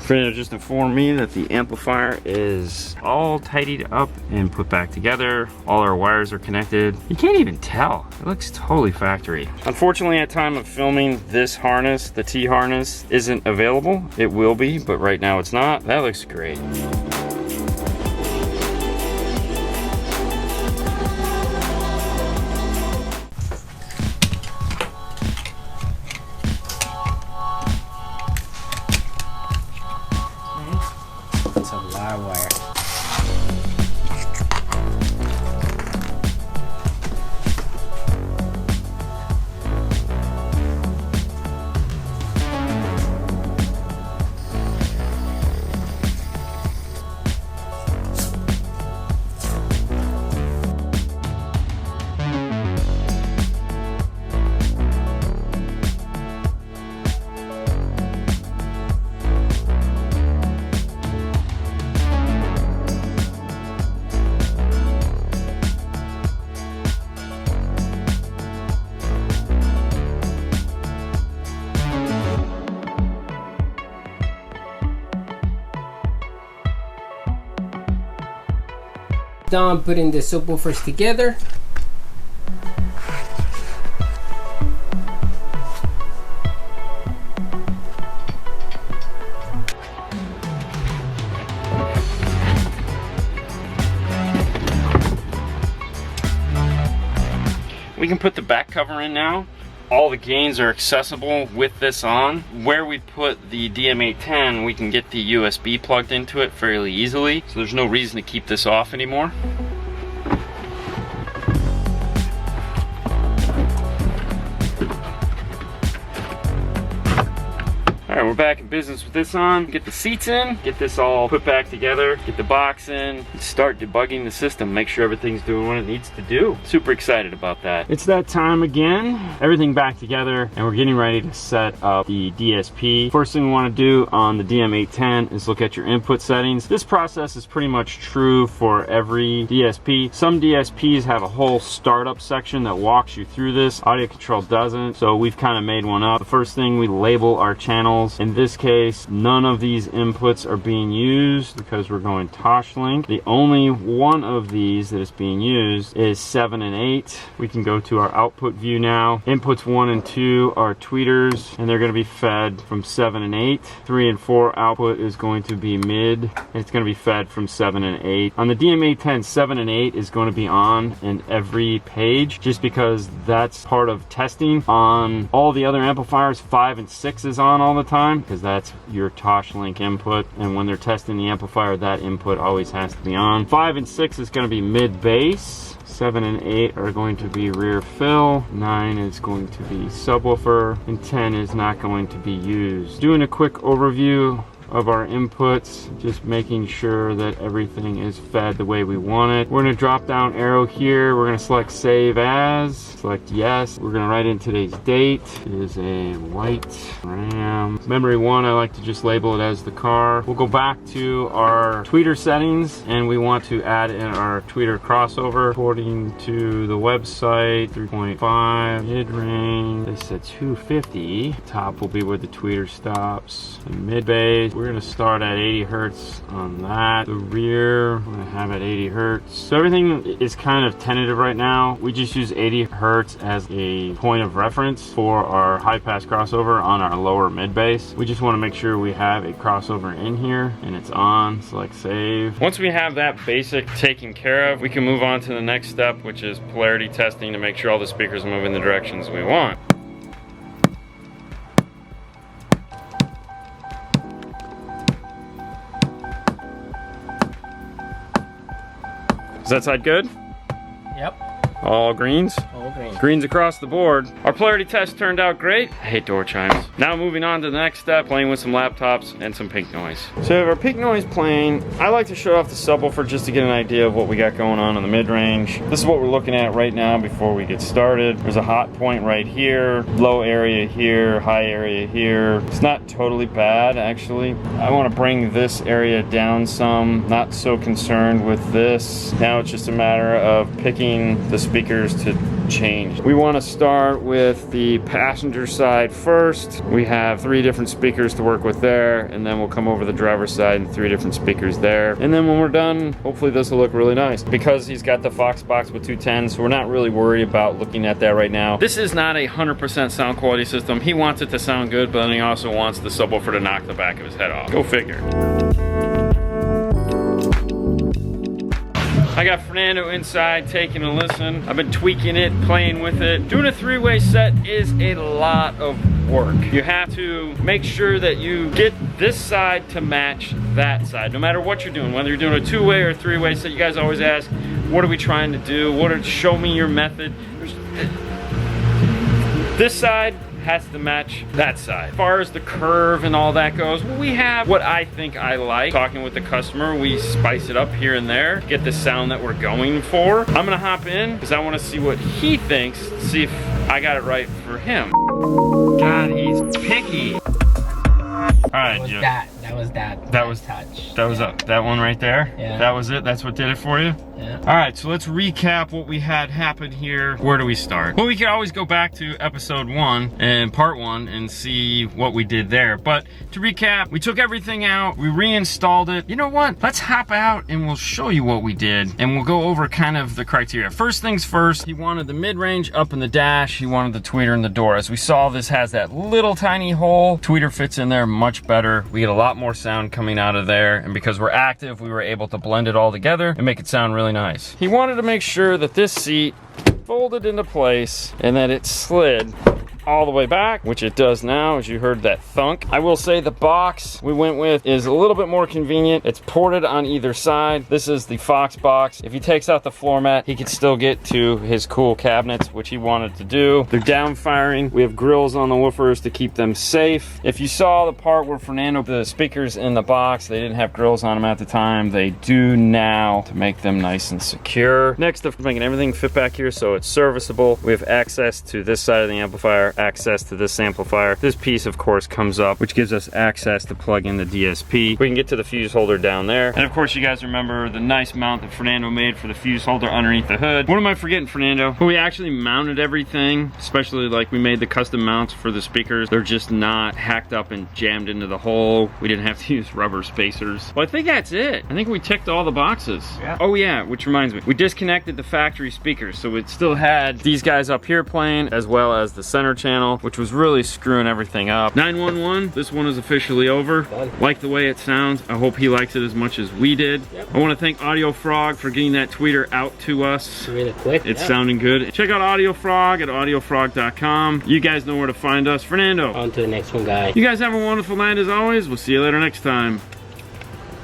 Fernando just informed me that the amplifier is all tidied up and put back together. All our wires are connected. You can't even tell. It looks totally factory. Unfortunately, at time of filming, this harness, the T harness, isn't available. It will be, but right now it's not. That looks great. It's a lot of wire. Done putting the subwoofers together. We can put the back cover in now. All the gains are accessible with this on. Where we put the DM810, we can get the USB plugged into it fairly easily, so there's no reason to keep this off anymore. Alright, we're back in business with this on. Get the seats in, get this all put back together, get the box in, start debugging the system, make sure everything's doing what it needs to do. Super excited about that. It's that time again. Everything back together, and we're getting ready to set up the DSP. First thing we want to do on the DM810 is look at your input settings. This process is pretty much true for every DSP. Some DSPs have a whole startup section that walks you through this. Audio Control doesn't, so we've kind of made one up. The first thing, we label our channels. In this case, none of these inputs are being used because we're going Toshlink. The only one of these that is being used is 7 and 8. We can go to our output view now. Inputs 1 and 2 are tweeters, and they're going to be fed from 7 and 8. 3 and 4 output is going to be mid, and it's going to be fed from 7 and 8. On the DM810, 7 and 8 is going to be on in every page, just because that's part of testing. On all the other amplifiers, 5 and 6 is on all the time, because that's your Toshlink input, and when they're testing the amplifier, that input always has to be on. 5 and 6 is going to be mid bass. 7 and 8 are going to be rear fill. 9 is going to be subwoofer, and 10 is not going to be used. Doing a quick overview of our inputs, just making sure that everything is fed the way we want it. We're going to drop down arrow here. We're going to select save as, select yes. We're going to write in today's date. It is a white Ram. Memory 1, I like to just label it as the car. We'll go back to our tweeter settings, and we want to add in our tweeter crossover. According to the website, 3.5 mid-range. They said 250. Top will be where the tweeter stops. And mid-bass, we're going to start at 80 hertz on that. The rear, we're going to have at 80 hertz. So everything is kind of tentative right now. We just use 80 hertz as a point of reference for our high pass crossover on our lower mid bass. We just want to make sure we have a crossover in here and it's on. Select save. Once we have that basic taken care of, we can move on to the next step, which is polarity testing to make sure all the speakers move in the directions we want. Is that side good? Yep. All greens? All green. Greens across the board. Our polarity test turned out great. I hate door chimes. Now moving on to the next step, playing with some laptops and some pink noise. So if our pink noise playing, I like to show off the subwoofer just to get an idea of what we got going on in the mid-range. This is what we're looking at right now before we get started. There's a hot point right here, low area here, high area here. It's not totally bad, actually. I want to bring this area down some. Not so concerned with this. Now it's just a matter of picking the speakers to changed. We want to start with the passenger side first. We have 3 different speakers to work with there, and then we'll come over the driver's side and 3 different speakers there. And then when we're done, hopefully this will look really nice. Because he's got the Fox box with 210s, so we're not really worried about looking at that right now. This is not a 100% sound quality system. He wants it to sound good, but then he also wants the subwoofer to knock the back of his head off. Go figure. I got Fernando inside taking a listen. I've been tweaking it, playing with it. Doing a 3-way set is a lot of work. You have to make sure that you get this side to match that side, no matter what you're doing, whether you're doing a 2-way or a 3-way set. You guys always ask, what are we trying to do? Show me your method. This side has to match that side. As far as the curve and all that goes, well, we have what I think I like. Talking with the customer, we spice it up here and there to get the sound that we're going for. I'm gonna hop in because I want to see what he thinks, see if I got it right for him. God, he's picky. All right, Joe. That was touch. That was that one right there. Yeah. That was it. That's what did it for you. Yeah. All right, so let's recap what we had happen here. Where do we start? Well, we could always go back to episode 1 and part 1 and see what we did there. But to recap, we took everything out, we reinstalled it. You know what? Let's hop out and we'll show you what we did, and we'll go over kind of the criteria. First things first, he wanted the mid-range up in the dash. He wanted the tweeter in the door. As we saw, this has that little tiny hole. Tweeter fits in there much better. We get a lot more sound coming out of there, and because we're active, we were able to blend it all together and make it sound really nice. He wanted to make sure that this seat folded into place and that it slid all the way back, which it does now, as you heard that thunk. I will say the box we went with is a little bit more convenient. It's ported on either side. This is the Fox box. If he takes out the floor mat, he could still get to his cool cabinets, which he wanted to do. They're down firing. We have grills on the woofers to keep them safe. If you saw the part where Fernando put the speakers in the box, they didn't have grills on them at the time. They do now to make them nice and secure. Next up, making everything fit back here so it's serviceable. We have access to this side of the amplifier, access to this amplifier. This piece of course comes up, which gives us access to plug in the DSP. We can get to the fuse holder down there. And of course you guys remember the nice mount that Fernando made for the fuse holder underneath the hood. What am I forgetting, Fernando? Well, we actually mounted everything, especially like we made the custom mounts for the speakers. They're just not hacked up and jammed into the hole. We didn't have to use rubber spacers. Well, I think that's it. I think we ticked all the boxes. Yeah. Oh yeah, which reminds me, we disconnected the factory speakers, so it still had these guys up here playing as well as the center channel, which was really screwing everything up. 911, this one is officially over. Done. Like the way it sounds. I hope he likes it as much as we did. Yep. I want to thank Audio Frog for getting that tweeter out to us. Really quick. It's sounding good. Check out Audio Frog at audiofrog.com. You guys know where to find us. Fernando, On to the next one, guys. you guys have a wonderful night as always. We'll see you later next time.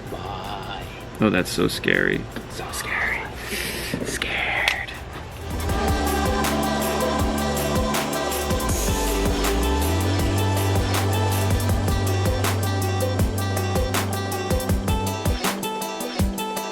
Bye. Oh, that's so scary. So scary.